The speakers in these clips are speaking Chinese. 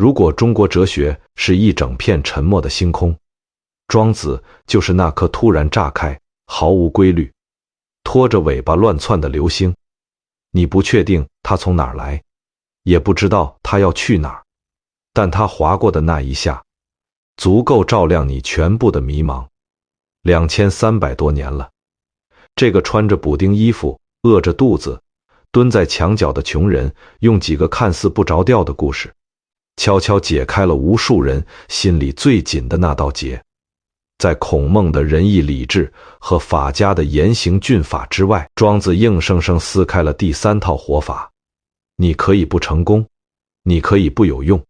如果中国哲学是一整片沉默的星空，庄子就是那颗突然炸开、毫无规律、拖着尾巴乱窜的流星。你不确定它从哪儿来，也不知道它要去哪儿，但它划过的那一下，足够照亮你全部的迷茫。2300多年了，这个穿着补丁衣服、饿着肚子、蹲在墙角的穷人，用几个看似不着调的故事，悄悄解开了无数人心里最紧的那道结。在孔孟的仁义礼智和法家的严刑峻法之外，庄子硬生生撕开了第三套活法。你可以不成功，你可以不有用，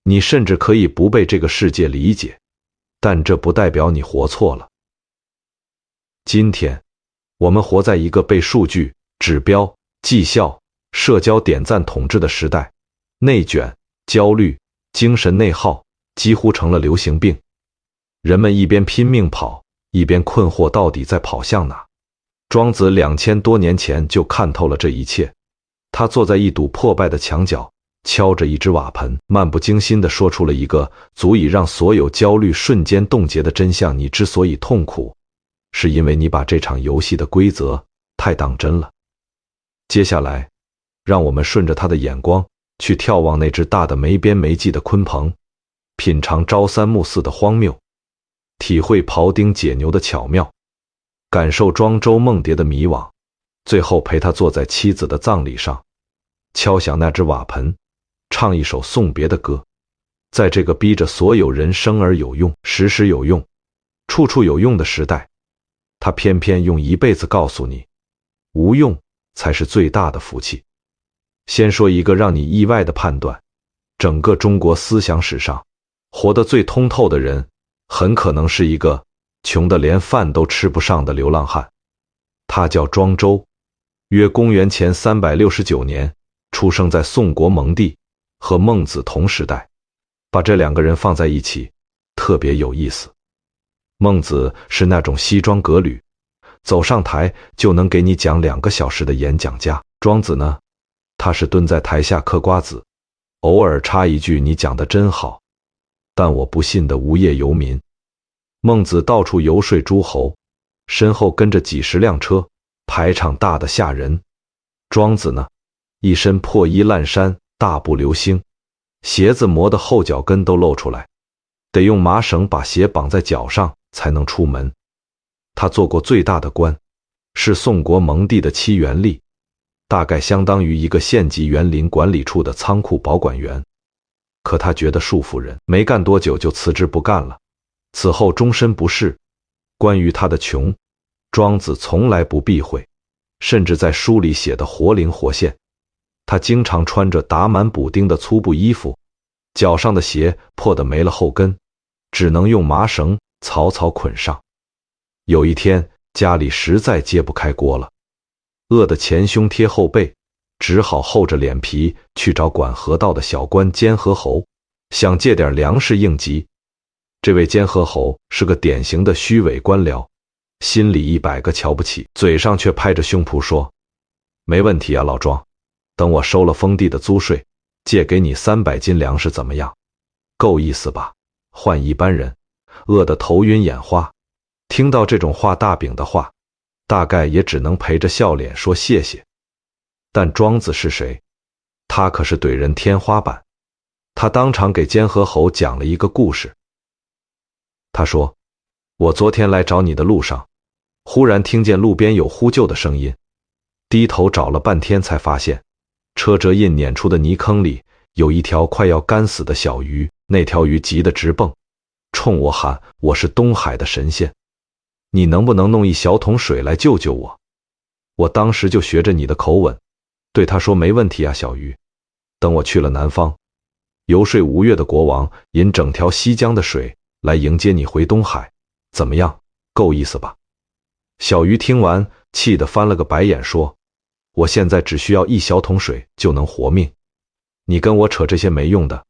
你甚至可以不被这个世界理解，但这不代表你活错了。今天，我们活在一个被数据、指标、绩效、社交点赞统治的时代，内卷、焦虑、精神内耗几乎成了流行病。人们一边拼命跑，一边困惑到底在跑向哪。庄子2000多年前就看透了这一切。他坐在一堵破败的墙角，敲着一只瓦盆，漫不经心地说出了一个足以让所有焦虑瞬间冻结的真相：你之所以痛苦，是因为你把这场游戏的规则太当真了。接下来，让我们顺着他的眼光去眺望那只大的没边没际的鲲鹏，品尝朝三暮四的荒谬，体会庖丁解牛的巧妙，感受庄周梦蝶的迷惘，最后陪他坐在妻子的葬礼上，敲响那只瓦盆，唱一首送别的歌。在这个逼着所有人生而有用、时时有用、处处有用的时代，他偏偏用一辈子告诉你，无用才是最大的福气。先说一个让你意外的判断，整个中国思想史上，活得最通透的人，很可能是一个穷得连饭都吃不上的流浪汉。他叫庄周，约公元前369年出生在宋国蒙地，和孟子同时代。把这两个人放在一起，特别有意思。孟子是那种西装革履，走上台就能给你讲2个小时的演讲家。庄子呢，他是蹲在台下嗑瓜子，偶尔插一句你讲得真好，但我不信的无业游民。孟子到处游说诸侯，身后跟着几十辆车，排场大得吓人。庄子呢，一身破衣烂衫，大步流星，鞋子磨得后脚跟都露出来，得用麻绳把鞋绑在脚上才能出门。他做过最大的官，是宋国蒙地的7元吏，大概相当于一个县级园林管理处的仓库保管员。可他觉得束缚人，没干多久就辞职不干了，此后终身不仕。关于他的穷，庄子从来不避讳，甚至在书里写得活灵活现。他经常穿着打满补丁的粗布衣服，脚上的鞋破得没了后跟，只能用麻绳草草捆上。有一天，家里实在揭不开锅了，饿得前胸贴后背，只好厚着脸皮去找管河道的小官监河侯，想借点粮食应急。这位监河侯是个典型的虚伪官僚，心里100个瞧不起，嘴上却拍着胸脯说：没问题啊，老庄，等我收了封地的租税，借给你300斤粮食怎么样？够意思吧？换一般人，饿得头晕眼花，听到这种画大饼的话，大概也只能陪着笑脸说谢谢。但庄子是谁？他可是怼人天花板。他当场给监河侯讲了一个故事。他说，我昨天来找你的路上，忽然听见路边有呼救的声音，低头找了半天才发现，车辙印碾出的泥坑里有一条快要干死的小鱼，那条鱼急得直蹦，冲我喊，我是东海的神仙，你能不能弄一小桶水来救救我？我当时就学着你的口吻，对他说，没问题啊，小鱼，等我去了南方，游说吴越的国王，引整条西江的水来迎接你回东海，怎么样？够意思吧？小鱼听完，气得翻了个白眼，说，我现在只需要1小桶水就能活命，你跟我扯这些没用的，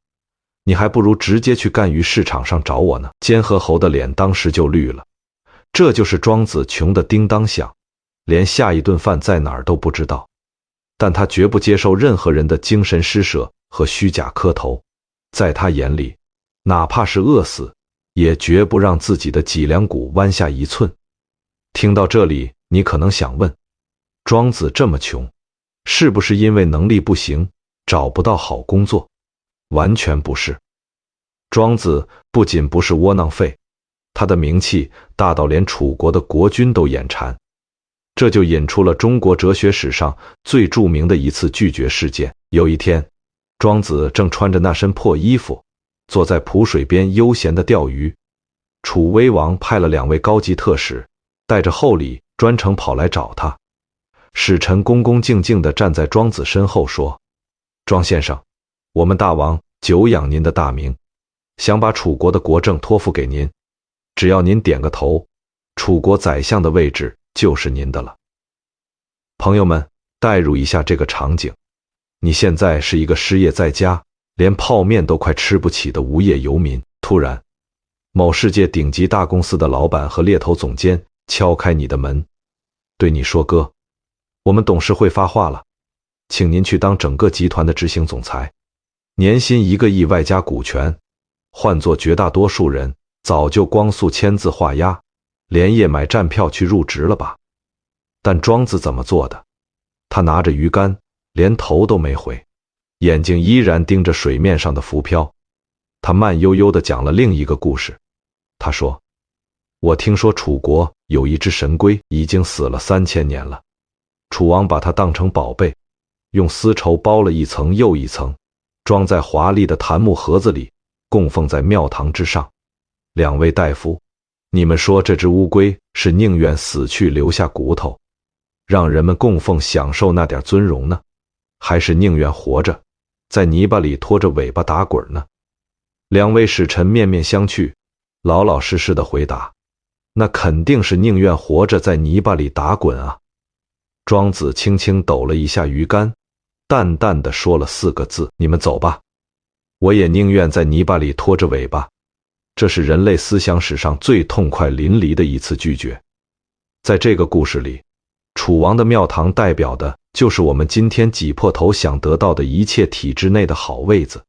你还不如直接去干鱼市场上找我呢。监河侯的脸当时就绿了，这就是庄子穷得叮当响，连下一顿饭在哪儿都不知道。但他绝不接受任何人的精神施舍和虚假磕头。在他眼里，哪怕是饿死，也绝不让自己的脊梁骨弯下一寸。听到这里，你可能想问，庄子这么穷，是不是因为能力不行，找不到好工作？完全不是。庄子不仅不是窝囊废，他的名气大到连楚国的国君都眼馋。这就引出了中国哲学史上最著名的一次拒绝事件。有一天，庄子正穿着那身破衣服，坐在蒲水边悠闲地钓鱼。楚威王派了2位高级特使，带着厚礼专程跑来找他。使臣恭恭敬敬地站在庄子身后说：“庄先生，我们大王久仰您的大名，想把楚国的国政托付给您，只要您点个头，楚国宰相的位置就是您的了。”朋友们，代入一下这个场景，你现在是一个失业在家，连泡面都快吃不起的无业游民，突然，某世界顶级大公司的老板和猎头总监敲开你的门，对你说：“哥，我们董事会发话了，请您去当整个集团的执行总裁，年薪1个亿外加股权。”换作绝大多数人，早就光速签字画押，连夜买站票去入职了吧。但庄子怎么做的？他拿着鱼竿，连头都没回，眼睛依然盯着水面上的浮漂。他慢悠悠地讲了另一个故事。他说：“我听说楚国有一只神龟，已经死了3000年了。楚王把它当成宝贝，用丝绸包了一层又一层，装在华丽的檀木盒子里，供奉在庙堂之上。2位大夫，你们说这只乌龟是宁愿死去留下骨头，让人们供奉享受那点尊荣呢，还是宁愿活着，在泥巴里拖着尾巴打滚呢？”2位使臣面面相觑，老老实实的回答：“那肯定是宁愿活着在泥巴里打滚啊。”庄子轻轻抖了一下鱼竿，淡淡的说了4个字：“你们走吧，我也宁愿在泥巴里拖着尾巴。”这是人类思想史上最痛快淋漓的一次拒绝。在这个故事里，楚王的庙堂代表的就是我们今天挤破头想得到的一切体制内的好位子，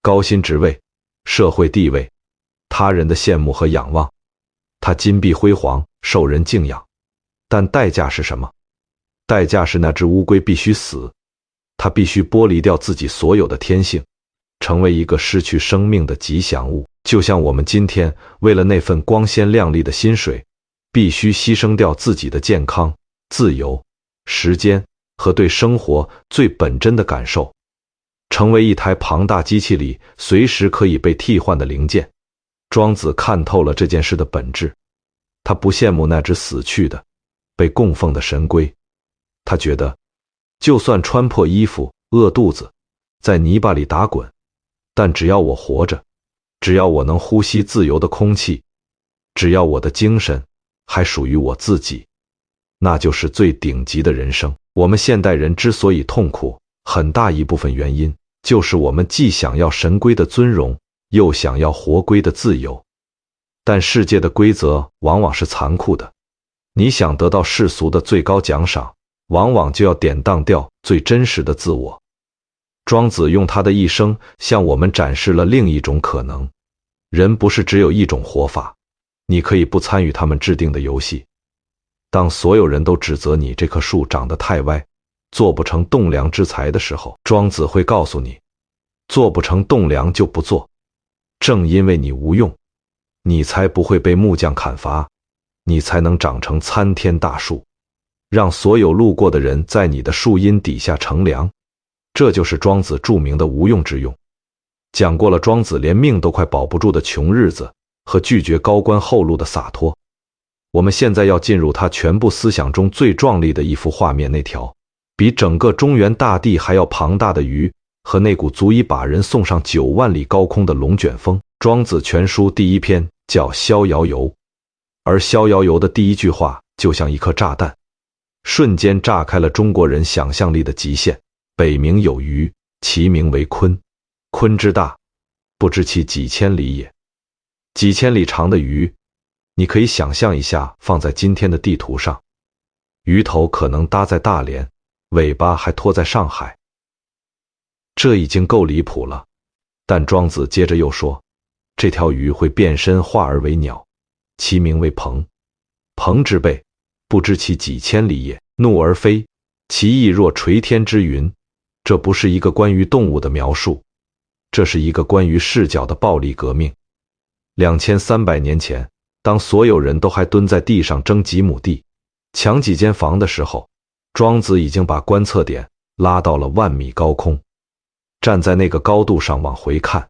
高薪职位、社会地位、他人的羡慕和仰望。他金碧辉煌，受人敬仰，但代价是什么？代价是那只乌龟必须死，它必须剥离掉自己所有的天性，成为一个失去生命的吉祥物。就像我们今天为了那份光鲜亮丽的薪水，必须牺牲掉自己的健康、自由、时间和对生活最本真的感受，成为一台庞大机器里随时可以被替换的零件。庄子看透了这件事的本质，他不羡慕那只死去的、被供奉的神龟，他觉得，就算穿破衣服、饿肚子，在泥巴里打滚，但只要我活着，只要我能呼吸自由的空气，只要我的精神还属于我自己，那就是最顶级的人生。我们现代人之所以痛苦，很大一部分原因就是我们既想要神龟的尊荣，又想要活龟的自由。但世界的规则往往是残酷的，你想得到世俗的最高奖赏，往往就要典当掉最真实的自我。庄子用他的一生向我们展示了另一种可能，人不是只有一种活法，你可以不参与他们制定的游戏。当所有人都指责你这棵树长得太歪，做不成栋梁之材的时候，庄子会告诉你，做不成栋梁就不做，正因为你无用，你才不会被木匠砍伐，你才能长成参天大树，让所有路过的人在你的树荫底下乘凉。这就是庄子著名的无用之用。讲过了庄子连命都快保不住的穷日子和拒绝高官厚禄的洒脱。我们现在要进入他全部思想中最壮丽的一幅画面，那条比整个中原大地还要庞大的鱼和那股足以把人送上9万里高空的龙卷风。庄子全书第1篇叫《逍遥游》，而《逍遥游》的第1句话就像一颗炸弹，瞬间炸开了中国人想象力的极限。北冥有鱼，其名为鲲。鲲之大，不知其几千里也。几千里长的鱼，你可以想象一下，放在今天的地图上，鱼头可能搭在大连，尾巴还拖在上海。这已经够离谱了。但庄子接着又说，这条鱼会变身化而为鸟，其名为鹏。鹏之背，不知其几千里也，怒而飞，其翼若垂天之云。这不是一个关于动物的描述，这是一个关于视角的暴力革命。2300年前，当所有人都还蹲在地上争几亩地，抢几间房的时候，庄子已经把观测点拉到了万米高空。站在那个高度上往回看，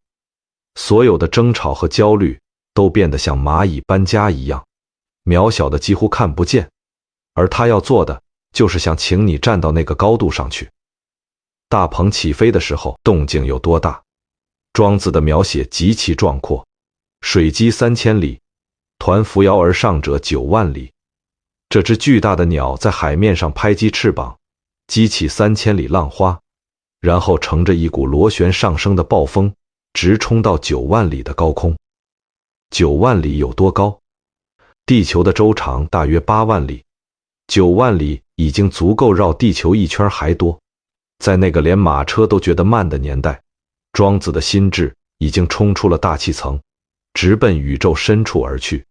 所有的争吵和焦虑都变得像蚂蚁搬家一样，渺小的几乎看不见。而他要做的，就是想请你站到那个高度上去。大鹏起飞的时候，动静有多大？庄子的描写极其壮阔，水击3000里，抟扶摇而上者9万里。这只巨大的鸟在海面上拍击翅膀，激起3000里浪花，然后乘着一股螺旋上升的暴风，直冲到9万里的高空。9万里有多高？地球的周长大约8万里，9万里已经足够绕地球一圈还多。在那个连马车都觉得慢的年代，庄子的心智已经冲出了大气层，直奔宇宙深处而去。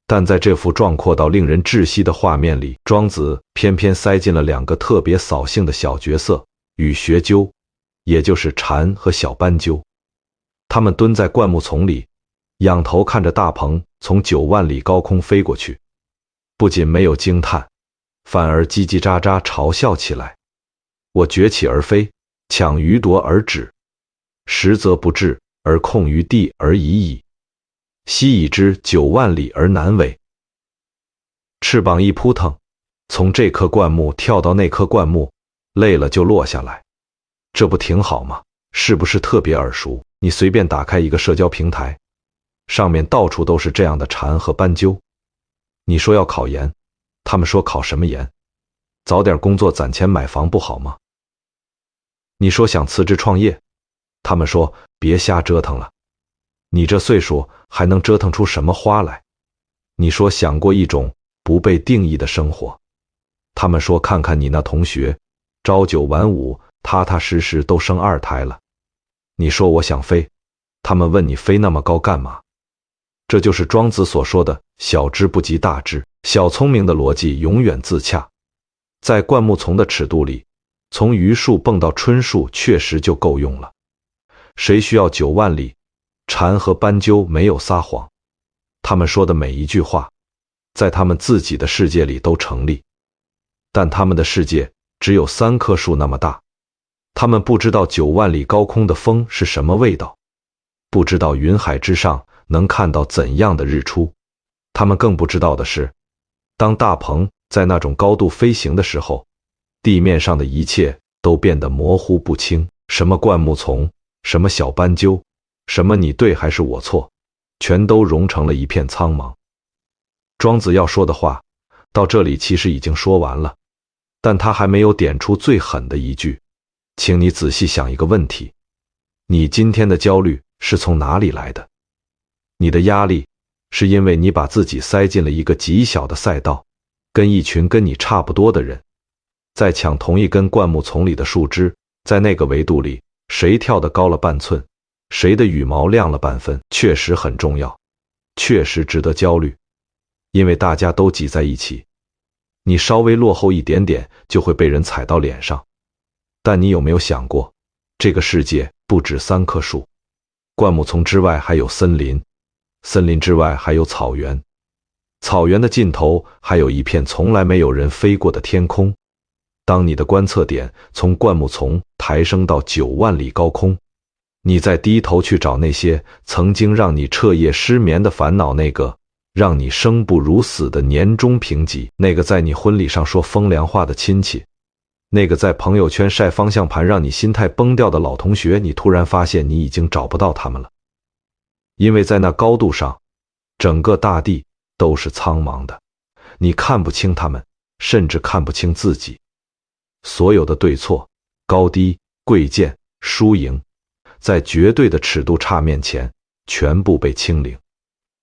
但在这幅壮阔到令人窒息的画面里，庄子偏偏塞进了2个特别扫兴的小角色，与学究，也就是蝉和小斑鸠。他们蹲在灌木丛里，仰头看着大鹏从9万里高空飞过去，不仅没有惊叹，反而叽叽喳喳嘲笑起来。我崛起而飞，抢鱼夺而止，实则不至，而控于地而已矣。昔已知9万里而难为。翅膀一扑腾，从这棵灌木跳到那棵灌木，累了就落下来。这不挺好吗？是不是特别耳熟？你随便打开一个社交平台，上面到处都是这样的蝉和斑鸠。你说要考研，他们说考什么研？早点工作攒钱买房不好吗？你说想辞职创业，他们说别瞎折腾了，你这岁数还能折腾出什么花来？你说想过一种不被定义的生活，他们说看看你那同学，朝9晚5，踏踏实实都生2胎了。你说我想飞，他们问你飞那么高干嘛？这就是庄子所说的小知不及大知，小聪明的逻辑永远自洽。在灌木丛的尺度里，从榆树蹦到椿树确实就够用了。谁需要9万里？蝉和斑鸠没有撒谎，他们说的每一句话，在他们自己的世界里都成立。但他们的世界只有3棵树那么大，他们不知道9万里高空的风是什么味道，不知道云海之上能看到怎样的日出。他们更不知道的是，当大鹏在那种高度飞行的时候，地面上的一切都变得模糊不清，什么灌木丛，什么小斑鸠，什么你对还是我错，全都融成了一片苍茫。庄子要说的话到这里其实已经说完了，但他还没有点出最狠的一句。请你仔细想一个问题，你今天的焦虑是从哪里来的？你的压力是因为你把自己塞进了一个极小的赛道，跟一群跟你差不多的人在抢同一根灌木丛里的树枝，在那个维度里，谁跳得高了半寸，谁的羽毛亮了半分，确实很重要，确实值得焦虑，因为大家都挤在一起，你稍微落后一点点就会被人踩到脸上。但你有没有想过，这个世界不止3棵树，灌木丛之外还有森林，森林之外还有草原，草原的尽头还有一片从来没有人飞过的天空。当你的观测点从灌木丛抬升到9万里高空，你再低头去找那些曾经让你彻夜失眠的烦恼，那个让你生不如死的年终评级，那个在你婚礼上说风凉话的亲戚，那个在朋友圈晒方向盘让你心态崩掉的老同学，你突然发现你已经找不到他们了。因为在那高度上，整个大地都是苍茫的，你看不清他们，甚至看不清自己。所有的对错、高低、贵贱、输赢，在绝对的尺度差面前全部被清零。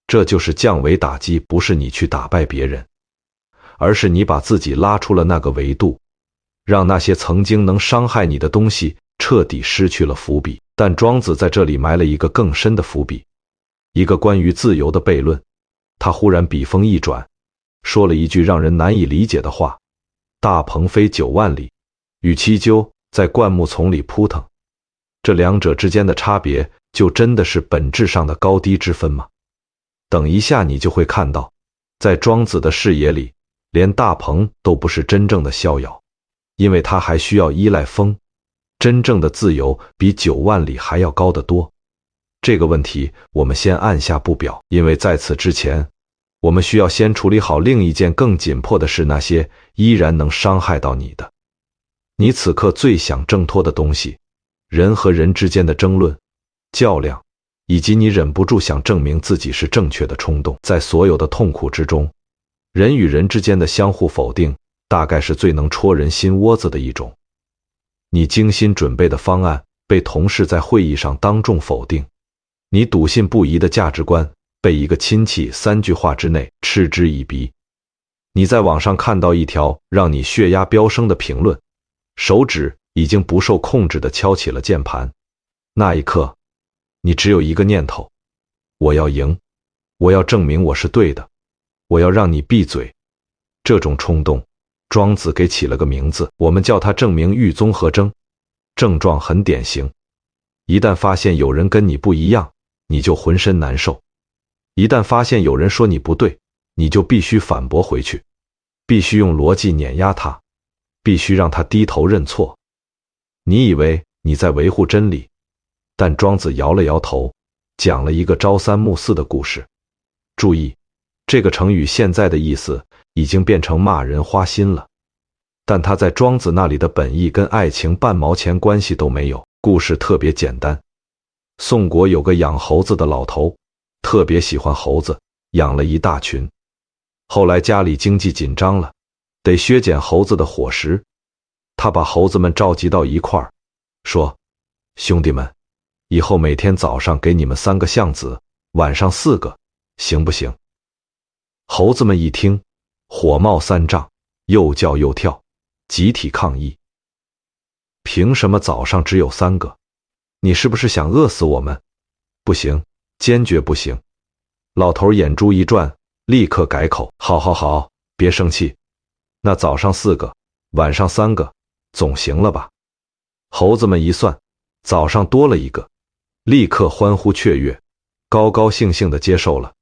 这就是降维打击，不是你去打败别人，而是你把自己拉出了那个维度，让那些曾经能伤害你的东西彻底失去了伏笔。但庄子在这里埋了一个更深的伏笔，一个关于自由的悖论。他忽然笔锋一转，说了一句让人难以理解的话：大鹏飞9万里，与其鸠在灌木丛里扑腾。这两者之间的差别，就真的是本质上的高低之分吗？等一下你就会看到，在庄子的视野里，连大鹏都不是真正的逍遥，因为它还需要依赖风。真正的自由比9万里还要高得多。这个问题我们先按下不表，因为在此之前，我们需要先处理好另一件更紧迫的事，那些依然能伤害到你的，你此刻最想挣脱的东西，人和人之间的争论、较量，以及你忍不住想证明自己是正确的冲动。在所有的痛苦之中，人与人之间的相互否定，大概是最能戳人心窝子的一种。你精心准备的方案被同事在会议上当众否定，你笃信不疑的价值观被一个亲戚3句话之内嗤之以鼻。你在网上看到一条让你血压飙升的评论，手指已经不受控制地敲起了键盘。那一刻，你只有一个念头：我要赢，我要证明我是对的，我要让你闭嘴。这种冲动，庄子给起了个名字，我们叫它证明欲综合征。症状很典型，一旦发现有人跟你不一样，你就浑身难受；一旦发现有人说你不对，你就必须反驳回去，必须用逻辑碾压他，必须让他低头认错。你以为你在维护真理，但庄子摇了摇头，讲了一个朝三暮四的故事。注意，这个成语现在的意思已经变成骂人花心了，但他在庄子那里的本意跟爱情半毛钱关系都没有。故事特别简单，宋国有个养猴子的老头，特别喜欢猴子，养了一大群。后来家里经济紧张了，得削减猴子的伙食，他把猴子们召集到一块儿，说：兄弟们，以后每天早上给你们3个橡子，晚上4个，行不行？猴子们一听，火冒3丈，又叫又跳，集体抗议。凭什么早上只有3个？你是不是想饿死我们？不行，坚决不行。老头眼珠一转，立刻改口：好好好，别生气，那早上4个，晚上3个，总行了吧？猴子们一算，早上多了1个，立刻欢呼雀跃，高高兴兴地接受了，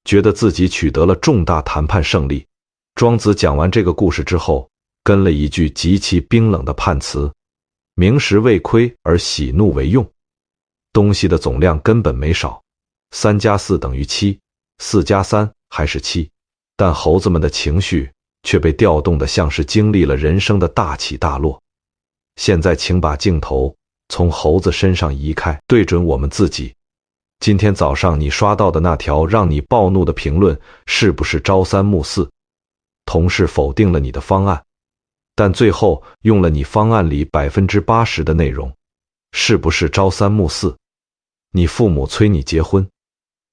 觉得自己取得了重大谈判胜利。庄子讲完这个故事之后，跟了一句极其冰冷的判词：明食未亏而喜怒为用。东西的总量根本没少，3加4等于7，4加3还是7，但猴子们的情绪却被调动得像是经历了人生的大起大落。现在请把镜头从猴子身上移开，对准我们自己。今天早上你刷到的那条让你暴怒的评论，是不是朝三暮四？同事否定了你的方案，但最后用了你方案里80%的内容，是不是朝三暮四？你父母催你结婚，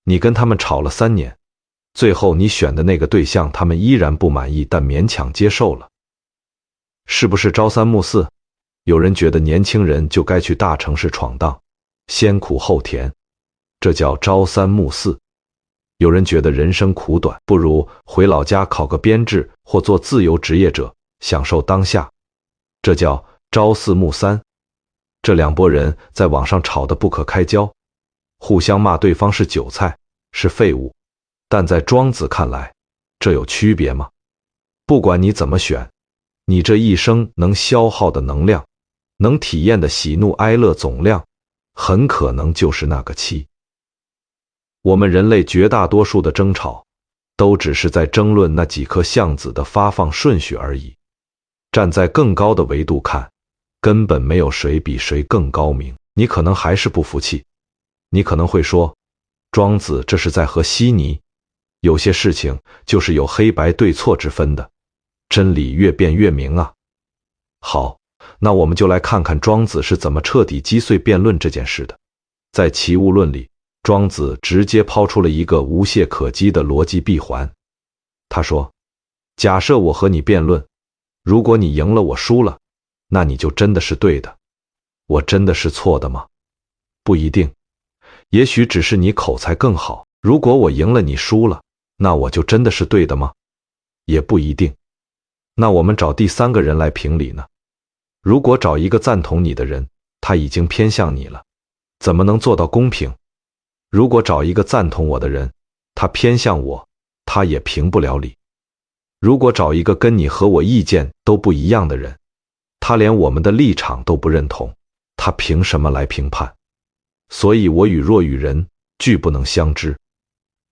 你跟他们吵了3年，最后你选的那个对象他们依然不满意，但勉强接受了，是不是朝三暮四？有人觉得年轻人就该去大城市闯荡，先苦后甜，这叫朝三暮四。有人觉得人生苦短，不如回老家考个编制或做自由职业者，享受当下，这叫朝四暮三。这2拨人在网上吵得不可开交，互相骂对方是韭菜，是废物。但在庄子看来，这有区别吗？不管你怎么选，你这一生能消耗的能量，能体验的喜怒哀乐总量，很可能就是那个7。我们人类绝大多数的争吵，都只是在争论那几颗橡子的发放顺序而已。站在更高的维度看，根本没有谁比谁更高明。你可能还是不服气，你可能会说，庄子这是在和稀泥，有些事情就是有黑白对错之分的，真理越辩越明啊。好，那我们就来看看庄子是怎么彻底击碎辩论这件事的。在《齐物论》里，庄子直接抛出了一个无懈可击的逻辑闭环。他说，假设我和你辩论，如果你赢了我输了，那你就真的是对的，我真的是错的吗？不一定，也许只是你口才更好。如果我赢了你输了，那我就真的是对的吗？也不一定。那我们找第三个人来评理呢？如果找一个赞同你的人，他已经偏向你了，怎么能做到公平？如果找一个赞同我的人，他偏向我，他也评不了理。如果找一个跟你和我意见都不一样的人，他连我们的立场都不认同，他凭什么来评判？所以我与若与人俱不能相知，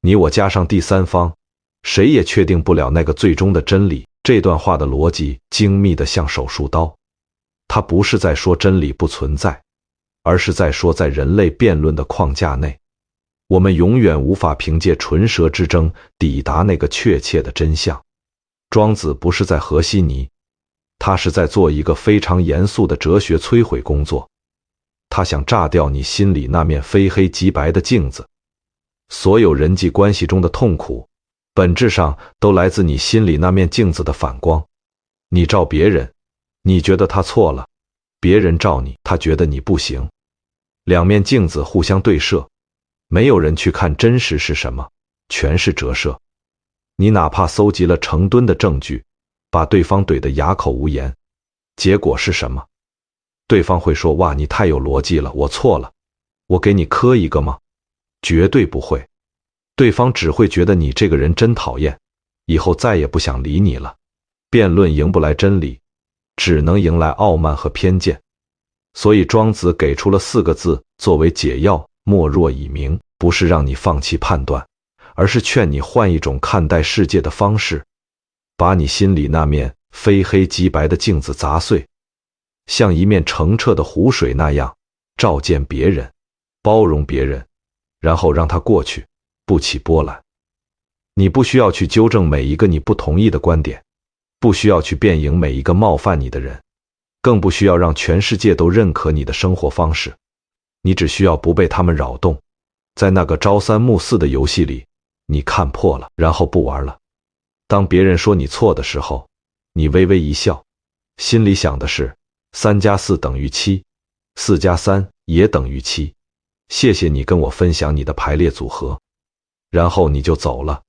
你我加上第三方，谁也确定不了那个最终的真理。这段话的逻辑精密得像手术刀，它不是在说真理不存在，而是在说在人类辩论的框架内，我们永远无法凭借唇舌之争抵达那个确切的真相。庄子不是在和稀泥，他是在做一个非常严肃的哲学摧毁工作。他想炸掉你心里那面非黑即白的镜子。所有人际关系中的痛苦，本质上都来自你心里那面镜子的反光。你照别人，你觉得他错了；别人照你，他觉得你不行。两面镜子互相对射，没有人去看真实是什么，全是折射。你哪怕搜集了成吨的证据，把对方怼得哑口无言，结果是什么？对方会说：哇，你太有逻辑了，我错了，我给你磕一个吗？绝对不会。对方只会觉得你这个人真讨厌，以后再也不想理你了。辩论赢不来真理，只能迎来傲慢和偏见。所以庄子给出了4个字作为解药：莫若以明。不是让你放弃判断，而是劝你换一种看待世界的方式，把你心里那面非黑即白的镜子砸碎，像一面澄澈的湖水那样照见别人，包容别人，然后让它过去，不起波澜。你不需要去纠正每一个你不同意的观点，不需要去辩赢每一个冒犯你的人，更不需要让全世界都认可你的生活方式。你只需要不被他们扰动，在那个朝三暮四的游戏里，你看破了，然后不玩了。当别人说你错的时候，你微微一笑，心里想的是3+4等于7，4+3也等于7。谢谢你跟我分享你的排列组合，然后你就走了，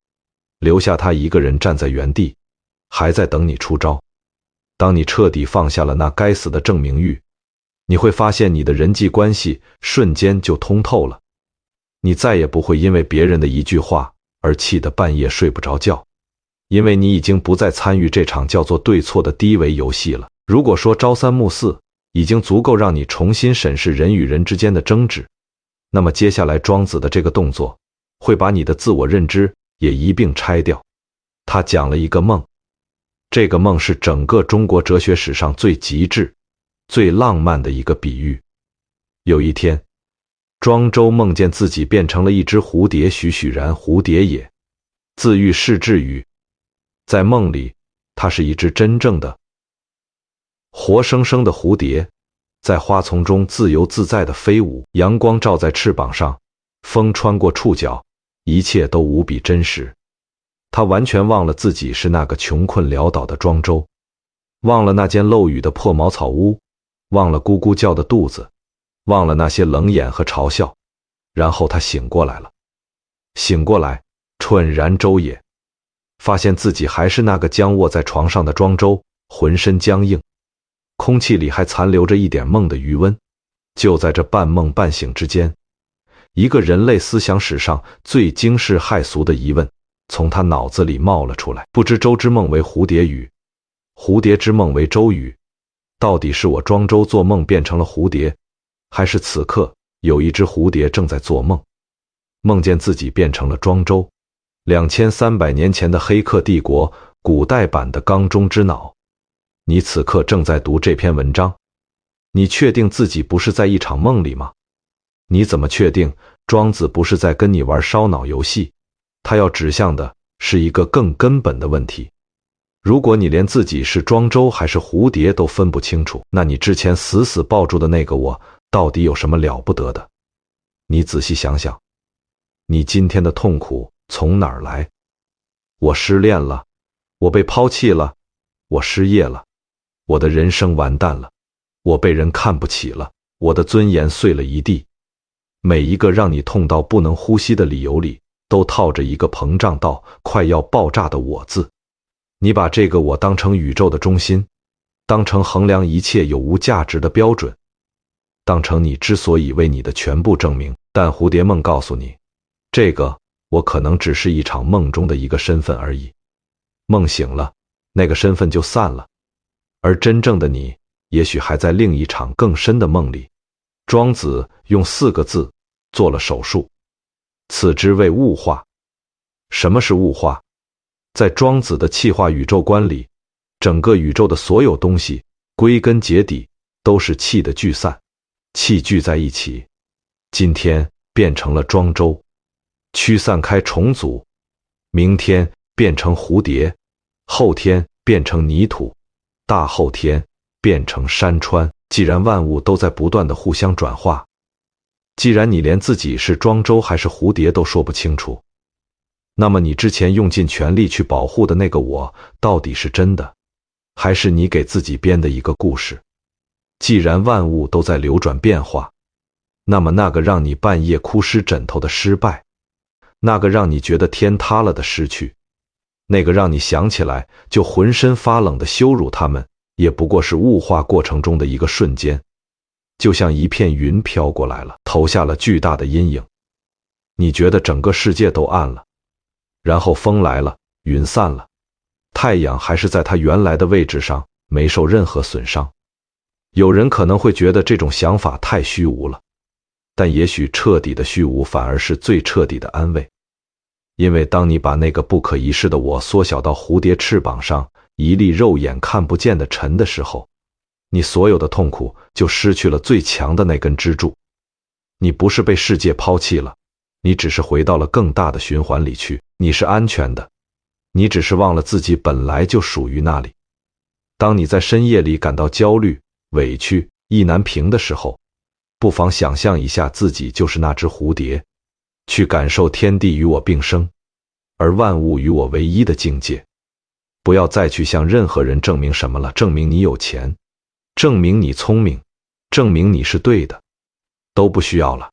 留下他一个人站在原地，还在等你出招。当你彻底放下了那该死的证明欲，你会发现你的人际关系瞬间就通透了。你再也不会因为别人的一句话而气得半夜睡不着觉，因为你已经不再参与这场叫做对错的低维游戏了。如果说朝三暮四已经足够让你重新审视人与人之间的争执，那么接下来庄子的这个动作会把你的自我认知也一并拆掉。他讲了一个梦，这个梦是整个中国哲学史上最极致、最浪漫的一个比喻。有一天，庄周梦见自己变成了一只蝴蝶，栩栩然蝴蝶也，自喻是至语。在梦里，它是一只真正的活生生的蝴蝶，在花丛中自由自在地飞舞，阳光照在翅膀上，风穿过触角，一切都无比真实。他完全忘了自己是那个穷困潦倒的庄周，忘了那间漏雨的破茅草屋，忘了咕咕叫的肚子，忘了那些冷眼和嘲笑。然后他醒过来了，醒过来，蠢然周也，发现自己还是那个僵卧在床上的庄周，浑身僵硬，空气里还残留着一点梦的余温。就在这半梦半醒之间，一个人类思想史上最惊世骇俗的疑问从他脑子里冒了出来：不知周之梦为蝴蝶语，蝴蝶之梦为周语，到底是我庄周做梦变成了蝴蝶，还是此刻有一只蝴蝶正在做梦，梦见自己变成了庄周？2300年前的黑客帝国古代版的缸中之脑，你此刻正在读这篇文章，你确定自己不是在一场梦里吗？你怎么确定庄子不是在跟你玩烧脑游戏？他要指向的是一个更根本的问题。如果你连自己是庄周还是蝴蝶都分不清楚，那你之前死死抱住的那个我到底有什么了不得的？你仔细想想，你今天的痛苦从哪儿来？我失恋了，我被抛弃了，我失业了，我的人生完蛋了，我被人看不起了，我的尊严碎了一地，每一个让你痛到不能呼吸的理由里，都套着一个膨胀到快要爆炸的我字。你把这个我当成宇宙的中心，当成衡量一切有无价值的标准，当成你之所以为你的全部证明。但蝴蝶梦告诉你，这个我可能只是一场梦中的一个身份而已。梦醒了，那个身份就散了，而真正的你也许还在另一场更深的梦里。庄子用4个字做了手术，此之谓物化。什么是物化？在庄子的气化宇宙观里，整个宇宙的所有东西归根结底都是气的聚散，气聚在一起，今天变成了庄周，驱散开重组，明天变成蝴蝶，后天变成泥土，大后天变成山川。既然万物都在不断的互相转化，既然你连自己是庄周还是蝴蝶都说不清楚，那么你之前用尽全力去保护的那个我，到底是真的，还是你给自己编的一个故事？既然万物都在流转变化，那么那个让你半夜哭湿枕头的失败，那个让你觉得天塌了的失去，那个让你想起来就浑身发冷的羞辱，他们也不过是物化过程中的一个瞬间，就像一片云飘过来了，投下了巨大的阴影。你觉得整个世界都暗了，然后风来了，云散了，太阳还是在它原来的位置上，没受任何损伤。有人可能会觉得这种想法太虚无了，但也许彻底的虚无反而是最彻底的安慰。因为当你把那个不可一世的我缩小到蝴蝶翅膀上一粒肉眼看不见的尘的时候，你所有的痛苦就失去了最强的那根支柱。你不是被世界抛弃了，你只是回到了更大的循环里去，你是安全的，你只是忘了自己本来就属于那里。当你在深夜里感到焦虑、委屈、意难平的时候，不妨想象一下自己就是那只蝴蝶，去感受天地与我并生，而万物与我唯一的境界。不要再去向任何人证明什么了，证明你有钱，证明你聪明，证明你是对的，都不需要了。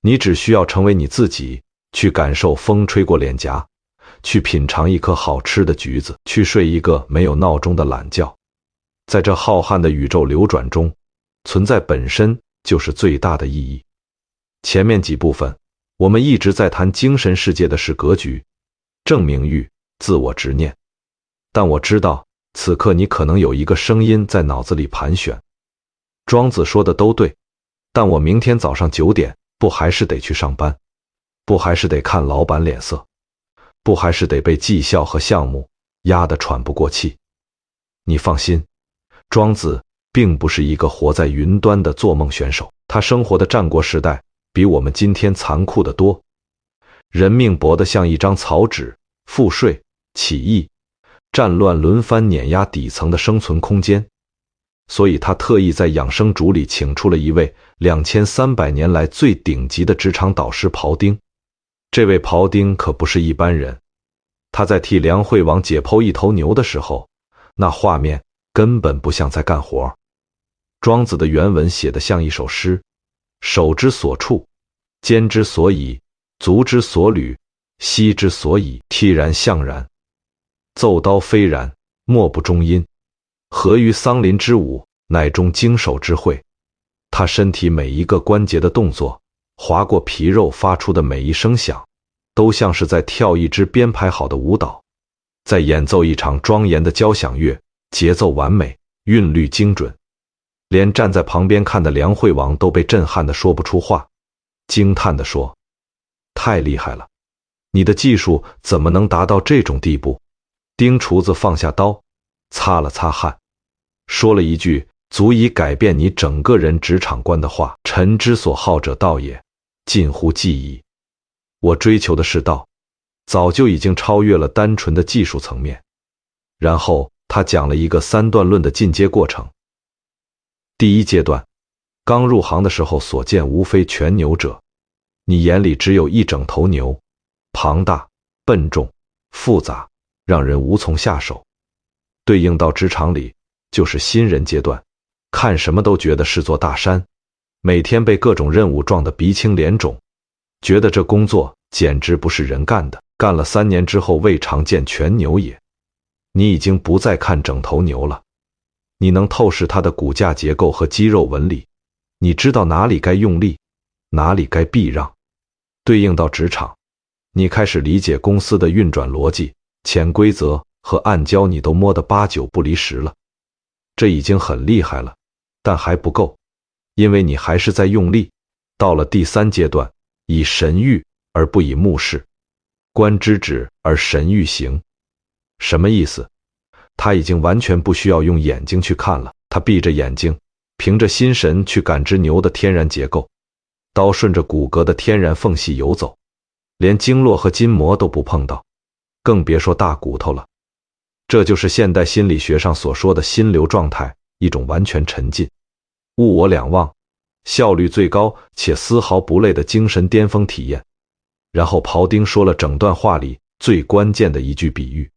你只需要成为你自己，去感受风吹过脸颊，去品尝一颗好吃的橘子，去睡一个没有闹钟的懒觉。在这浩瀚的宇宙流转中，存在本身就是最大的意义。前面几部分我们一直在谈精神世界的是格局、证明欲、自我执念，但我知道此刻你可能有一个声音在脑子里盘旋，庄子说的都对，但我明天早上9点不还是得去上班，不还是得看老板脸色，不还是得被绩效和项目压得喘不过气。你放心，庄子并不是一个活在云端的做梦选手，他生活的战国时代比我们今天残酷得多，人命薄得像一张草纸，赋税、起义、战乱轮番碾压底层的生存空间，所以他特意在养生主里请出了一位2300年来最顶级的职场导师庖丁。这位庖丁可不是一般人，他在替梁惠王解剖一头牛的时候，那画面根本不像在干活。庄子的原文写得像一首诗，手之所处，肩之所以，足之所履，膝之所以，惕然象然，奏刀非然，莫不中音。合于桑林之舞，乃中经手之会。他身体每一个关节的动作，划过皮肉发出的每一声响，都像是在跳一支编排好的舞蹈，在演奏一场庄严的交响乐，节奏完美，韵律精准，连站在旁边看的梁惠王都被震撼得说不出话，惊叹地说：太厉害了，你的技术怎么能达到这种地步？丁厨子放下刀，擦了擦汗，说了一句足以改变你整个人职场观的话：臣之所好者道也，近乎技矣。我追求的是道，早就已经超越了单纯的技术层面。然后他讲了一个3段论的进阶过程。第一阶段，刚入行的时候所见无非全牛者，你眼里只有一整头牛，庞大、笨重、复杂，让人无从下手。对应到职场里，就是新人阶段，看什么都觉得是座大山，每天被各种任务撞得鼻青脸肿，觉得这工作简直不是人干的。干了3年之后，未尝见全牛也。你已经不再看整头牛了，你能透视它的骨架结构和肌肉纹理，你知道哪里该用力，哪里该避让。对应到职场，你开始理解公司的运转逻辑、潜规则和暗礁，你都摸得8、9不离10了。这已经很厉害了，但还不够，因为你还是在用力。到了第3阶段，以神谕而不以目视，观之止而神谕行。什么意思？他已经完全不需要用眼睛去看了，他闭着眼睛，凭着心神去感知牛的天然结构，刀顺着骨骼的天然缝隙游走，连经络和筋膜都不碰到，更别说大骨头了。这就是现代心理学上所说的心流状态，一种完全沉浸、物我两忘、效率最高且丝毫不累的精神巅峰体验。然后庖丁说了整段话里最关键的一句比喻，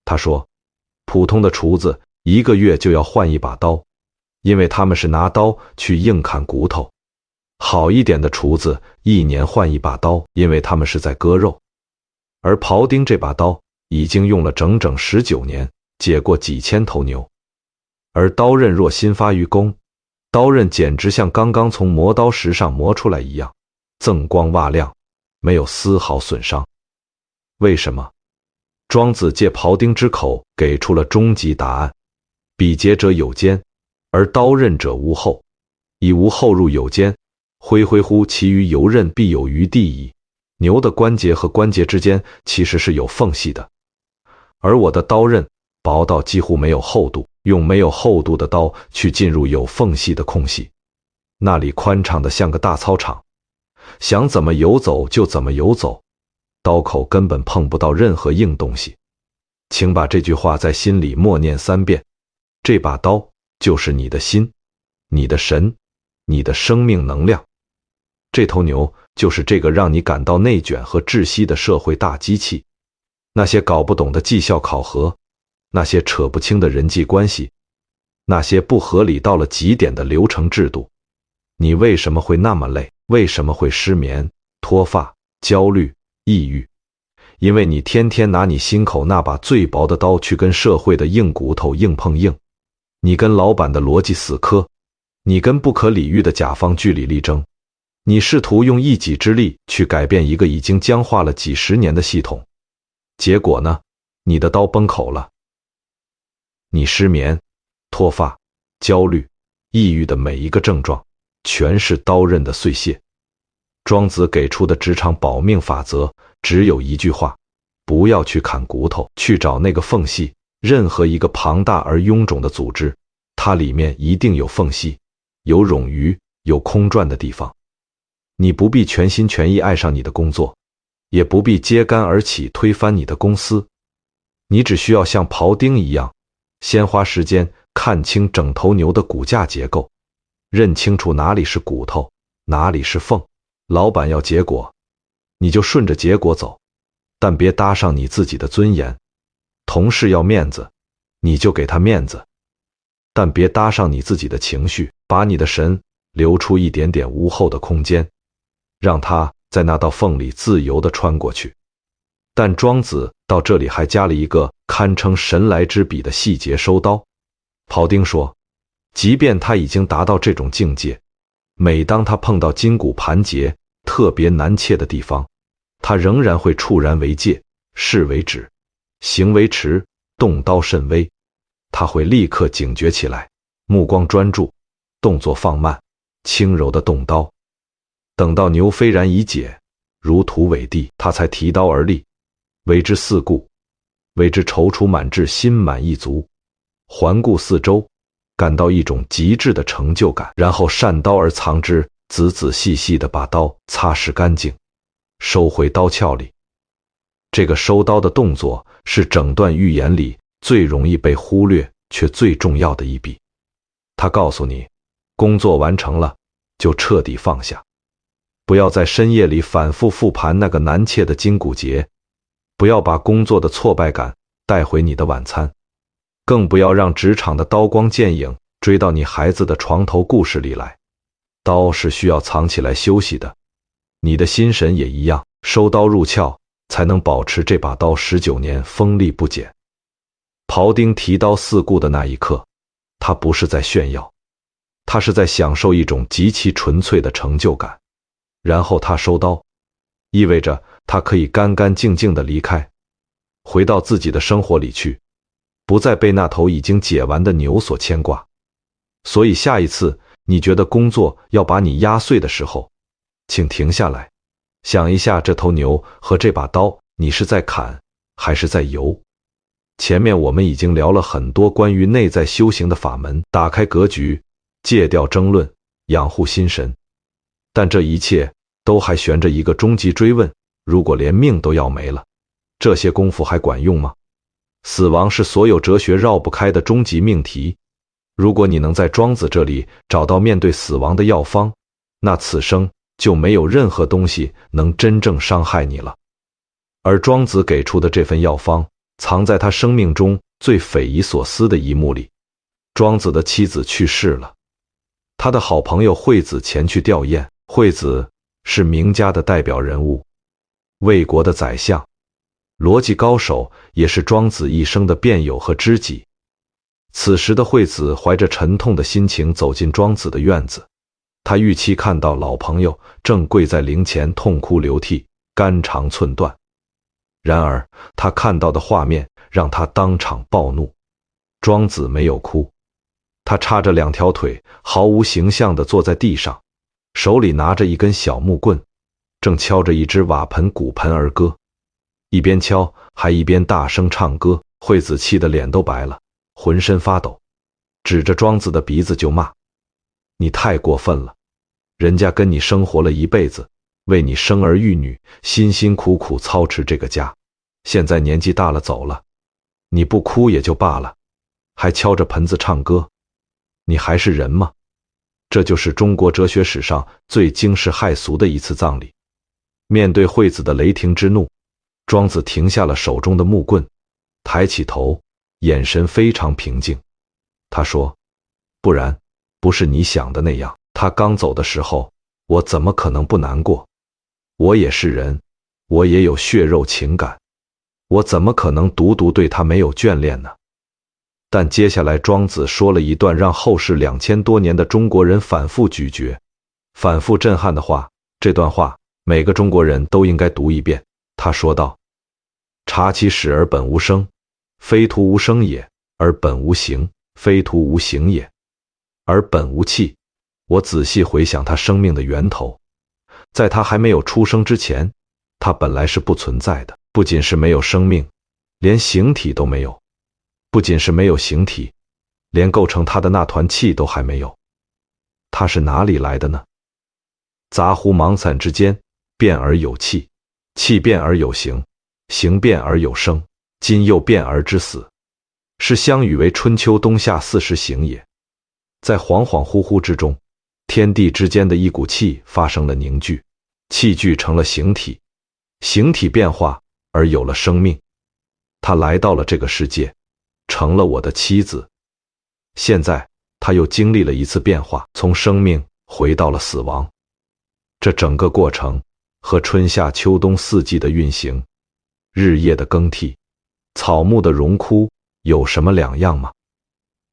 他说，普通的厨子1个月就要换一把刀，因为他们是拿刀去硬砍骨头；好一点的厨子1年换一把刀，因为他们是在割肉。而庖丁这把刀已经用了整整19年，解过几千头牛。而刀刃若新发于弓，刀刃简直像刚刚从磨刀石上磨出来一样，锃光瓦亮，没有丝毫损伤。为什么？庄子借庖丁之口给出了终极答案：比劫者有间，而刀刃者无后。以无后入有间，恢乎其余游刃必有余地矣。牛的关节和关节之间其实是有缝隙的，而我的刀刃薄到几乎没有厚度，用没有厚度的刀去进入有缝隙的空隙，那里宽敞的像个大操场，想怎么游走就怎么游走，刀口根本碰不到任何硬东西。请把这句话在心里默念3遍，这把刀就是你的心，你的神，你的生命能量。这头牛就是这个让你感到内卷和窒息的社会大机器。那些搞不懂的绩效考核，那些扯不清的人际关系，那些不合理到了极点的流程制度，你为什么会那么累？为什么会失眠、脱发、焦虑、抑郁？因为你天天拿你心口那把最薄的刀去跟社会的硬骨头硬碰硬，你跟老板的逻辑死磕，你跟不可理喻的甲方据理力争，你试图用一己之力去改变一个已经僵化了几10年的系统，结果呢？你的刀崩口了。你失眠、脱发、焦虑、抑郁的每一个症状，全是刀刃的碎屑。庄子给出的职场保命法则只有一句话：不要去砍骨头，去找那个缝隙。任何一个庞大而臃肿的组织，它里面一定有缝隙，有冗余，有空转的地方。你不必全心全意爱上你的工作，也不必揭竿而起推翻你的公司，你只需要像庖丁一样，先花时间看清整头牛的骨架结构，认清楚哪里是骨头，哪里是缝。老板要结果，你就顺着结果走，但别搭上你自己的尊严。同事要面子，你就给他面子，但别搭上你自己的情绪，把你的神留出一点点无后的空间，让他在那道缝里自由地穿过去。但庄子到这里还加了一个堪称神来之笔的细节收刀。庖丁说，即便他已经达到这种境界，每当他碰到筋骨盘结、特别难切的地方，他仍然会触然为戒，视为止，行为迟，动刀甚微。他会立刻警觉起来，目光专注，动作放慢，轻柔地动刀。等到牛飞然已解，如土委地，他才提刀而立，为之四顾，为之踌躇满志，心满意足，环顾四周，感到一种极致的成就感，然后善刀而藏之，仔仔细细地把刀擦拭干净，收回刀鞘里。这个收刀的动作是整段寓言里最容易被忽略却最重要的一笔。他告诉你，工作完成了就彻底放下，不要在深夜里反复复盘那个难切的筋骨节，不要把工作的挫败感带回你的晚餐，更不要让职场的刀光剑影追到你孩子的床头故事里来。刀是需要藏起来休息的，你的心神也一样，收刀入鞘，才能保持这把刀19年锋利不减。庖丁提刀四顾的那一刻，他不是在炫耀，他是在享受一种极其纯粹的成就感。然后他收刀，意味着他可以干干净净地离开，回到自己的生活里去，不再被那头已经解完的牛所牵挂。所以下一次你觉得工作要把你压碎的时候，请停下来，想一下这头牛和这把刀，你是在砍还是在游？前面我们已经聊了很多关于内在修行的法门，打开格局，戒掉争论，养护心神。但这一切都还悬着一个终极追问：如果连命都要没了，这些功夫还管用吗？死亡是所有哲学绕不开的终极命题。如果你能在庄子这里找到面对死亡的药方，那此生就没有任何东西能真正伤害你了。而庄子给出的这份药方，藏在他生命中最匪夷所思的一幕里。庄子的妻子去世了，他的好朋友惠子前去吊唁。惠子是名家的代表人物，魏国的宰相，逻辑高手，也是庄子一生的辩友和知己。此时的惠子怀着沉痛的心情走进庄子的院子，他预期看到老朋友正跪在灵前痛哭流涕，肝肠寸断。然而他看到的画面让他当场暴怒。庄子没有哭，他叉着2条腿，毫无形象地坐在地上，手里拿着一根小木棍，正敲着一只瓦盆骨盆而歌，一边敲还一边大声唱歌。惠子气得脸都白了，浑身发抖，指着庄子的鼻子就骂：你太过分了，人家跟你生活了一辈子，为你生儿育女，辛辛苦苦操持这个家，现在年纪大了走了，你不哭也就罢了，还敲着盆子唱歌，你还是人吗？这就是中国哲学史上最惊世骇俗的一次葬礼。面对惠子的雷霆之怒，庄子停下了手中的木棍，抬起头，眼神非常平静。他说：不然，不是你想的那样，他刚走的时候，我怎么可能不难过？我也是人，我也有血肉情感，我怎么可能独对他没有眷恋呢？但接下来庄子说了一段让后世2000多年的中国人反复咀嚼、反复震撼的话。这段话每个中国人都应该读一遍。他说道：察其始而本无生，非徒无生也；而本无形，非徒无形也；而本无气。我仔细回想他生命的源头，在他还没有出生之前，他本来是不存在的。不仅是没有生命，连形体都没有；不仅是没有形体，连构成他的那团气都还没有。他是哪里来的呢？杂乎忙散之间，变而有气，气变而有形，形变而有生，今又变而知死，是相与为春秋冬夏40行也。在恍恍惚惚之中，天地之间的一股气发生了凝聚，气聚成了形体，形体变化而有了生命。他来到了这个世界，成了我的妻子。现在他又经历了一次变化，从生命回到了死亡。这整个过程和春夏秋冬4季的运行，日夜的更替，草木的荣枯有什么两样吗？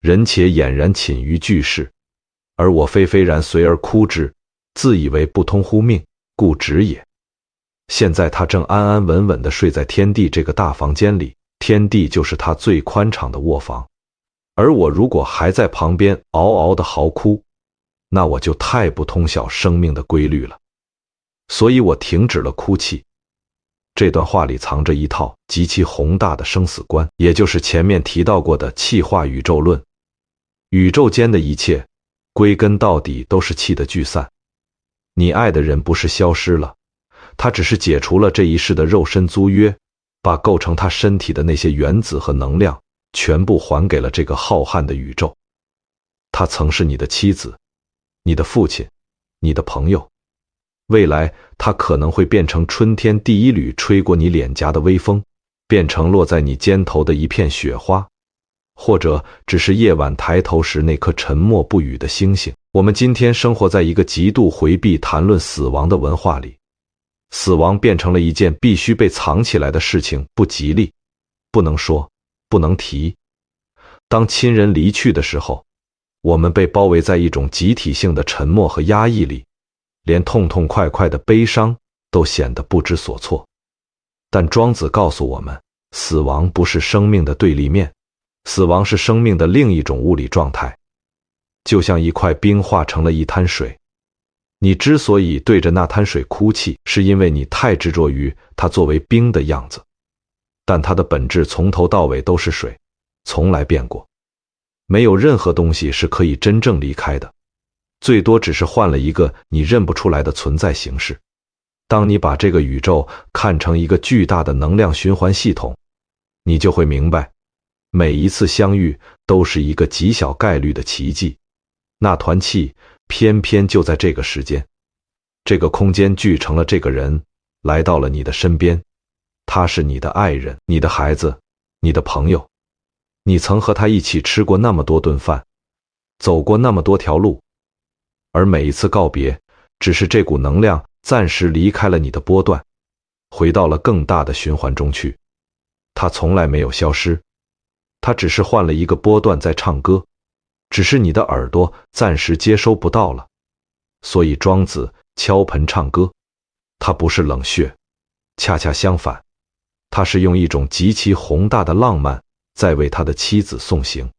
人且俨然寝于巨室，而我非然随而枯之，自以为不通乎命，故止也。现在他正安安稳稳地睡在天地这个大房间里，天地就是他最宽敞的卧房。而我如果还在旁边嗷嗷地嚎哭，那我就太不通晓生命的规律了。所以我停止了哭泣。这段话里藏着一套极其宏大的生死观，也就是前面提到过的气化宇宙论。宇宙间的一切，归根到底都是气的聚散。你爱的人不是消失了，他只是解除了这一世的肉身租约，把构成他身体的那些原子和能量全部还给了这个浩瀚的宇宙。他曾是你的妻子，你的父亲，你的朋友。未来他可能会变成春天第一缕吹过你脸颊的微风，变成落在你肩头的一片雪花，或者只是夜晚抬头时那颗沉默不语的星星。我们今天生活在一个极度回避谈论死亡的文化里，死亡变成了一件必须被藏起来的事情，不吉利，不能说，不能提。当亲人离去的时候，我们被包围在一种集体性的沉默和压抑里，连痛痛快快的悲伤都显得不知所措。但庄子告诉我们，死亡不是生命的对立面，死亡是生命的另一种物理状态，就像一块冰化成了一滩水。你之所以对着那滩水哭泣，是因为你太执着于它作为冰的样子，但它的本质从头到尾都是水，从来变过。没有任何东西是可以真正离开的，最多只是换了一个你认不出来的存在形式。当你把这个宇宙看成一个巨大的能量循环系统，你就会明白，每一次相遇都是一个极小概率的奇迹。那团气偏偏就在这个时间，这个空间聚成了这个人，来到了你的身边。他是你的爱人，你的孩子，你的朋友。你曾和他一起吃过那么多顿饭，走过那么多条路，而每一次告别，只是这股能量暂时离开了你的波段，回到了更大的循环中去。它从来没有消失，它只是换了一个波段在唱歌，只是你的耳朵暂时接收不到了。所以庄子敲盆唱歌，他不是冷血，恰恰相反，他是用一种极其宏大的浪漫在为他的妻子送行。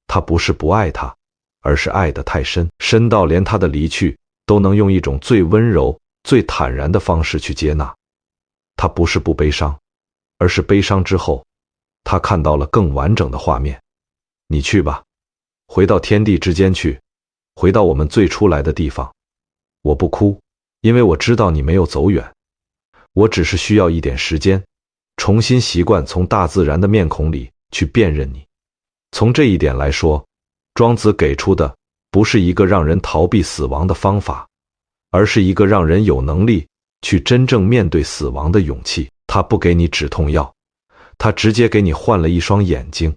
他不是不爱她，而是爱得太深，深到连他的离去都能用一种最温柔、最坦然的方式去接纳。他不是不悲伤，而是悲伤之后，他看到了更完整的画面。你去吧，回到天地之间去，回到我们最初来的地方。我不哭，因为我知道你没有走远，我只是需要一点时间，重新习惯从大自然的面孔里去辨认你。从这一点来说，庄子给出的不是一个让人逃避死亡的方法，而是一个让人有能力去真正面对死亡的勇气。他不给你止痛药，他直接给你换了一双眼睛。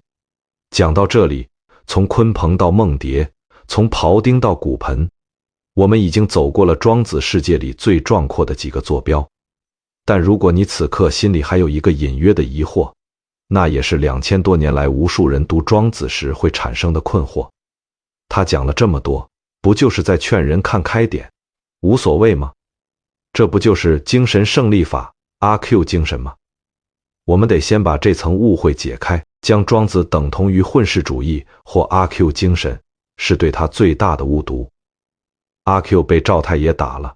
讲到这里，从鲲鹏到梦蝶，从庖丁到骨盆，我们已经走过了庄子世界里最壮阔的几个坐标。但如果你此刻心里还有一个隐约的疑惑，那也是2000多年来无数人读庄子时会产生的困惑。他讲了这么多，不就是在劝人看开点，无所谓吗？这不就是精神胜利法，阿 Q 精神吗？我们得先把这层误会解开，将庄子等同于混世主义或阿 Q 精神，是对他最大的误读。阿 Q 被赵太爷打了，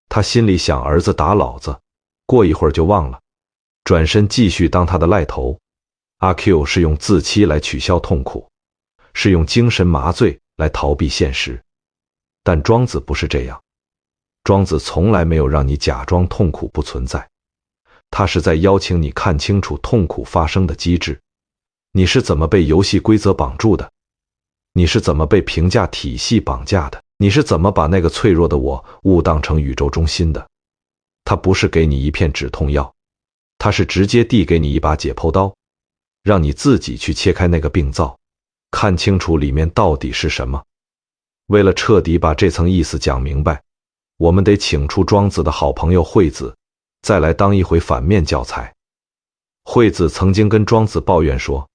他心里想儿子打老子，过一会儿就忘了，转身继续当他的赖头。阿 Q 是用自欺来取消痛苦，是用精神麻醉来逃避现实。但庄子不是这样，庄子从来没有让你假装痛苦不存在，他是在邀请你看清楚痛苦发生的机制。你是怎么被游戏规则绑住的？你是怎么被评价体系绑架的？你是怎么把那个脆弱的我误当成宇宙中心的？他不是给你一片止痛药，他是直接递给你一把解剖刀，让你自己去切开那个病灶，看清楚里面到底是什么。为了彻底把这层意思讲明白，我们得请出庄子的好朋友惠子，再来当一回反面教材。惠子曾经跟庄子抱怨说，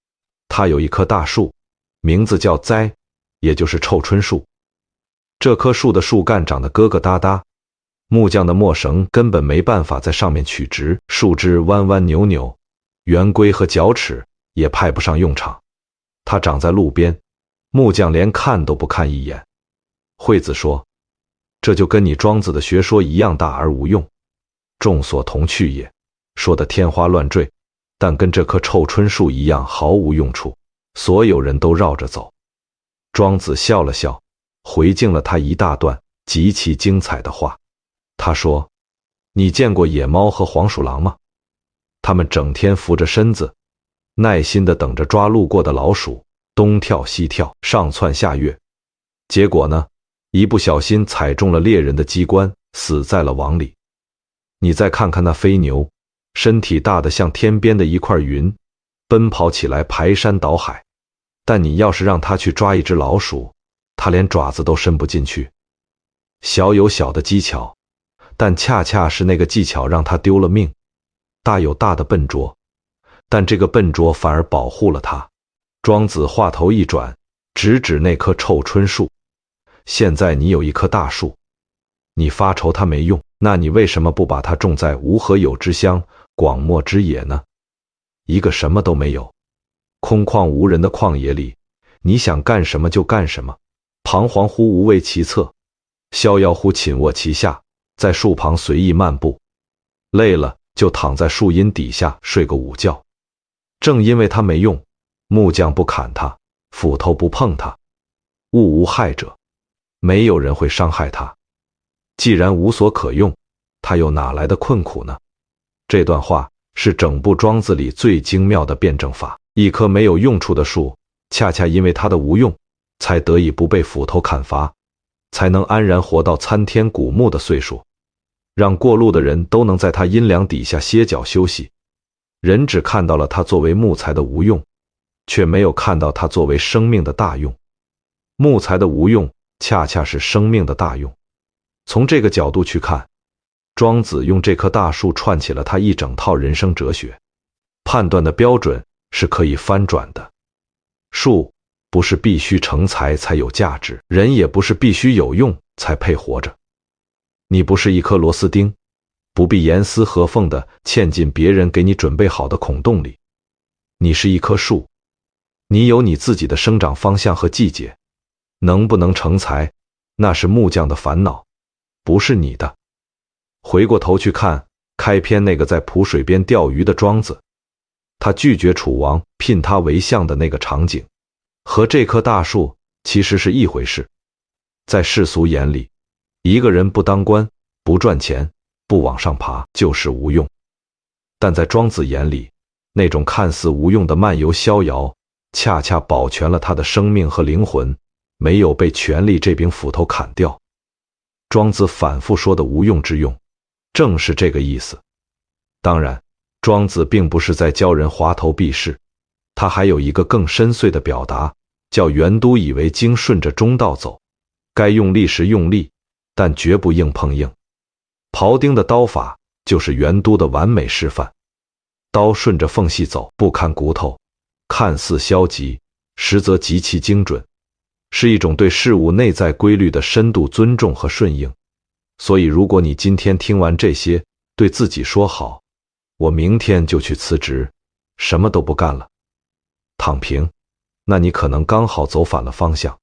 他有一棵大树，名字叫栽，也就是臭椿树。这棵树的树干长得疙疙瘩瘩，木匠的磨绳根本没办法在上面取直，树枝弯弯扭扭，圆规和角尺也派不上用场。它长在路边，木匠连看都不看一眼。惠子说，这就跟你庄子的学说一样大而无用，众所同去也，说得天花乱坠，但跟这棵臭椿树一样毫无用处，所有人都绕着走。庄子笑了笑，回敬了他一大段极其精彩的话。他说，你见过野猫和黄鼠狼吗？它们整天扶着身子，耐心地等着抓路过的老鼠，东跳西跳，上蹿下跃。结果呢，一不小心踩中了猎人的机关，死在了网里。你再看看那飞牛，身体大得像天边的一块云，奔跑起来排山倒海，但你要是让它去抓一只老鼠，他连爪子都伸不进去。小有小的技巧，但恰恰是那个技巧让他丢了命。大有大的笨拙，但这个笨拙反而保护了他。庄子话头一转，直指那棵臭椿树。现在你有一棵大树，你发愁它没用，那你为什么不把它种在无何有之乡、广漠之野呢？一个什么都没有、空旷无人的旷野里，你想干什么就干什么，彷徨乎无为其侧，逍遥乎寝卧其下，在树旁随意漫步，累了就躺在树荫底下睡个午觉。正因为它没用，木匠不砍它，斧头不碰它，物无害者，没有人会伤害它。既然无所可用，它又哪来的困苦呢？这段话是整部庄子里最精妙的辩证法。一棵没有用处的树，恰恰因为它的无用，才得以不被斧头砍伐，才能安然活到参天古木的岁数，让过路的人都能在它阴凉底下歇脚休息。人只看到了它作为木材的无用，却没有看到它作为生命的大用。木材的无用恰恰是生命的大用。从这个角度去看，庄子用这棵大树串起了他一整套人生哲学。判断的标准是可以翻转的。树不是必须成材才有价值，人也不是必须有用才配活着。你不是一颗螺丝钉，不必严丝合缝地嵌进别人给你准备好的孔洞里。你是一棵树，你有你自己的生长方向和季节，能不能成材，那是木匠的烦恼，不是你的。回过头去看开篇那个在蒲水边钓鱼的庄子，他拒绝楚王聘他为相的那个场景，和这棵大树其实是一回事。在世俗眼里，一个人不当官、不赚钱、不往上爬就是无用，但在庄子眼里，那种看似无用的漫游逍遥，恰恰保全了他的生命和灵魂，没有被权力这柄斧头砍掉。庄子反复说的无用之用，正是这个意思。当然，庄子并不是在教人滑头避世，他还有一个更深邃的表达，叫袁都以为经顺着中道走，该用力时用力，但绝不硬碰硬。庖丁的刀法就是袁都的完美示范。刀顺着缝隙走，不看骨头，看似消极，实则极其精准，是一种对事物内在规律的深度尊重和顺应。所以如果你今天听完这些，对自己说好，我明天就去辞职，什么都不干了，躺平，那你可能刚好走反了方向。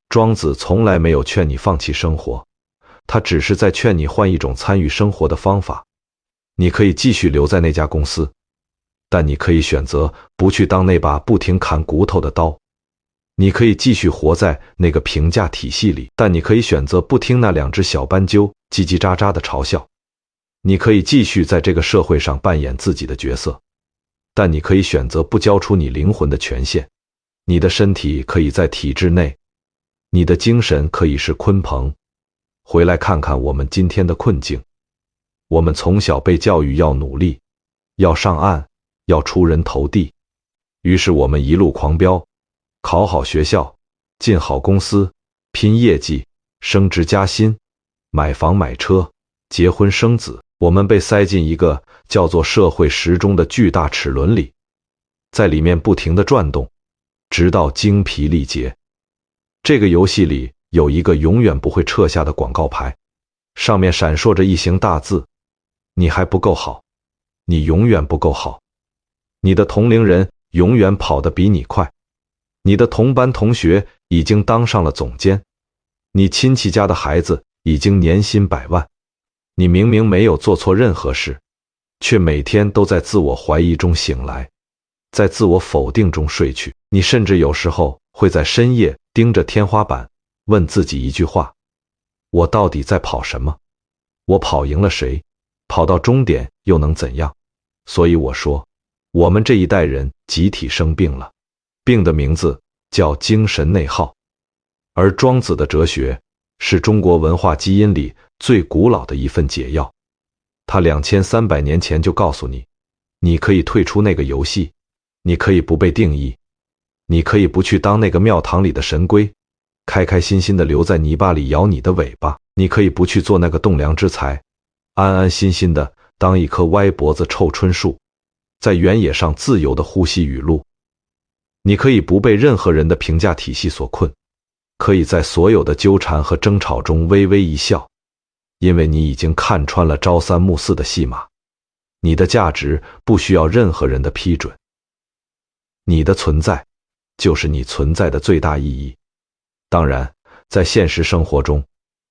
庄子从来没有劝你放弃生活，他只是在劝你换一种参与生活的方法。你可以继续留在那家公司，但你可以选择不去当那把不停砍骨头的刀。你可以继续活在那个评价体系里，但你可以选择不听那两只小斑鸠叽叽喳喳的嘲笑。你可以继续在这个社会上扮演自己的角色，但你可以选择不交出你灵魂的权限。你的身体可以在体制内，你的精神可以是鲲鹏。回来看看我们今天的困境。我们从小被教育要努力，要上岸，要出人头地，于是我们一路狂飙，考好学校，进好公司，拼业绩，升职加薪，买房买车，结婚生子。我们被塞进一个叫做社会时钟的巨大齿轮里，在里面不停地转动，直到精疲力竭。这个游戏里有一个永远不会撤下的广告牌，上面闪烁着一行大字：你还不够好，你永远不够好。你的同龄人永远跑得比你快，你的同班同学已经当上了总监，你亲戚家的孩子已经年薪100万。你明明没有做错任何事，却每天都在自我怀疑中醒来，在自我否定中睡去。你甚至有时候会在深夜盯着天花板，问自己一句话：我到底在跑什么？我跑赢了谁？跑到终点又能怎样？所以我说，我们这一代人集体生病了，病的名字叫精神内耗。而庄子的哲学是中国文化基因里最古老的一份解药。他2300年前就告诉你，你可以退出那个游戏，你可以不被定义，你可以不去当那个庙堂里的神龟，开开心心地留在泥巴里摇你的尾巴。你可以不去做那个栋梁之才，安安心心的当一棵歪脖子臭椿树，在原野上自由地呼吸雨露。你可以不被任何人的评价体系所困，可以在所有的纠缠和争吵中微微一笑，因为你已经看穿了朝三暮四的戏码。你的价值不需要任何人的批准，你的存在就是你存在的最大意义。当然，在现实生活中，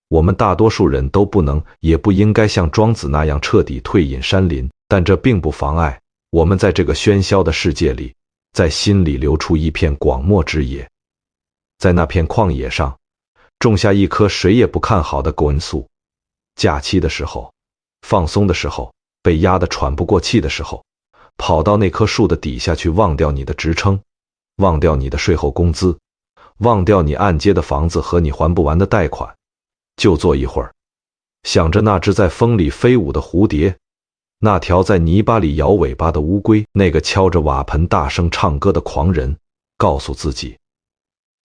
我们大多数人都不能也不应该像庄子那样彻底退隐山林，但这并不妨碍我们在这个喧嚣的世界里，在心里留出一片广漠之野，在那片旷野上种下一棵谁也不看好的罂粟。假期的时候，放松的时候，被压得喘不过气的时候，跑到那棵树的底下去，忘掉你的职称，忘掉你的税后工资，忘掉你按揭的房子和你还不完的贷款，就坐一会儿，想着那只在风里飞舞的蝴蝶，那条在泥巴里摇尾巴的乌龟，那个敲着瓦盆大声唱歌的狂人，告诉自己，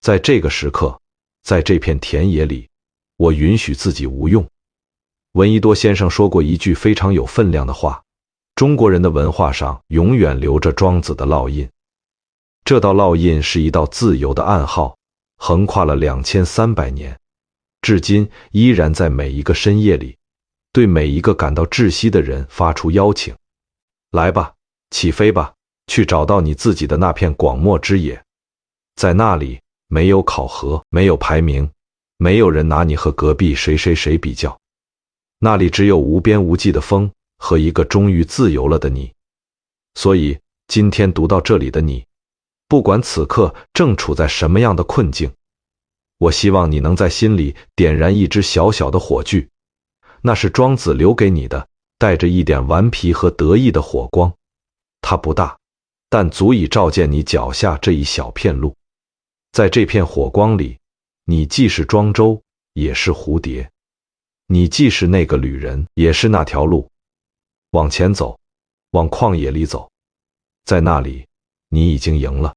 在这个时刻，在这片田野里，我允许自己无用。闻一多先生说过一句非常有分量的话，中国人的文化上永远留着庄子的烙印，这道烙印是一道自由的暗号，横跨了2300年，至今依然在每一个深夜里，对每一个感到窒息的人发出邀请。来吧，起飞吧，去找到你自己的那片广漠之野。在那里，没有考核，没有排名，没有人拿你和隔壁谁比较。那里只有无边无际的风和一个终于自由了的你。所以，今天读到这里的你，不管此刻正处在什么样的困境，我希望你能在心里点燃一支小小的火炬，那是庄子留给你的，带着一点顽皮和得意的火光。它不大，但足以照见你脚下这一小片路。在这片火光里，你既是庄周，也是蝴蝶，你既是那个旅人，也是那条路。往前走，往旷野里走，在那里，你已经赢了。